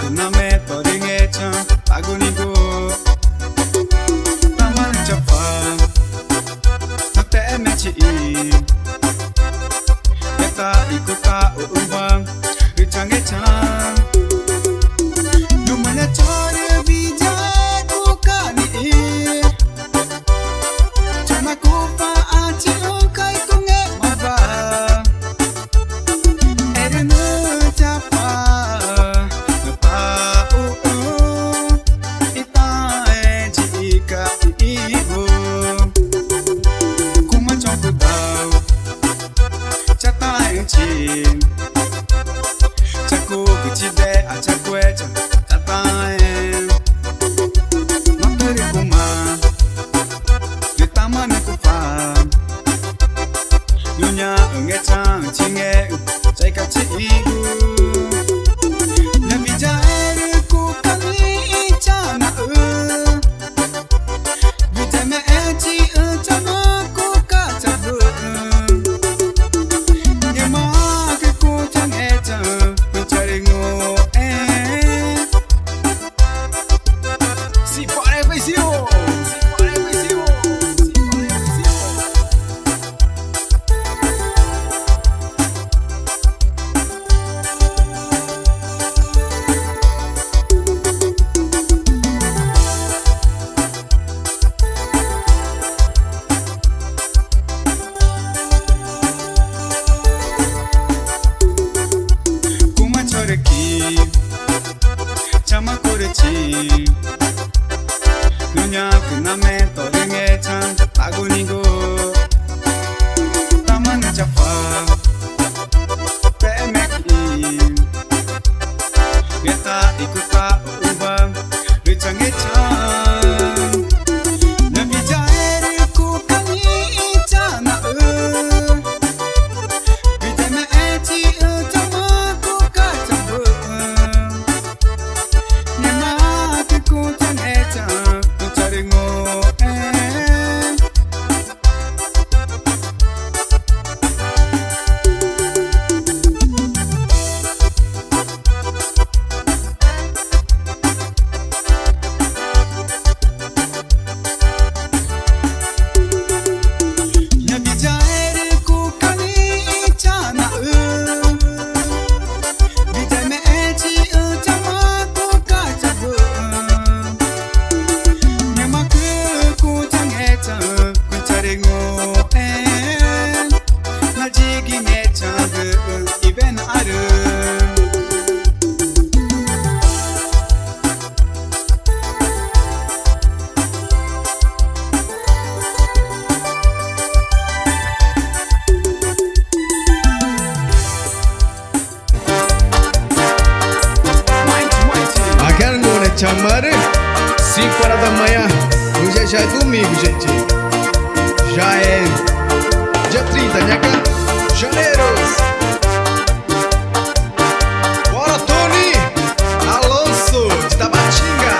그남의 버링해천 바구니고 나만 접한 너 때문에 지임 내가 이끌까 우왕 의장의 창 눈물에 저를 비자고 가니 전화 고파 아직 가이 공에 와봐 애를 잡아 너봐 이따에 지가 이고 고만 정도 다우 자따의 진 자꾸 그치대 자꾸 해줘 자따에 막 그리고만 내 땀만을 굽아 누냐 응애창 징해 자이같이 이구 내 비자를 꾹하니 있잖아 위tem에 애지 으잖아 꾹가자부 내막을 고장해줘 위자를 ngo에 Si pare visio 꿈만 저렇게 잠만 고르지 누냐 그남의 떠릉의 창 바구니고 나만 잡아 빼맥임 외다 이끌까 우방 의장의 창 내 비자애를 꾹하니 있잖아 위tem에 애지 으장아 꾹가자부 내 막을 고장해줘 너자를 ngo에 내 비자애를 꾹하니 있잖아 위tem에 애지 으장아 꾹가자부 내 막을 고장해줘 그자를 ngo에 날 지긴 해줘 그 입에 나를 Agar ngona chamar 5 horas da manhã. Hoje já é domingo, gente. Já é dia 30, né, cara? Janeiro. Bora, Tony! Alonso, de Tabatinga.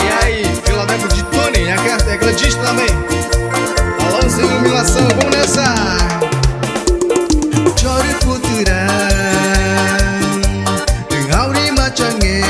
E aí, Filadélfia de Tony, né, cara? É grandista também. Alonso Iluminação, vamos nessa! Chore futura Auri macangé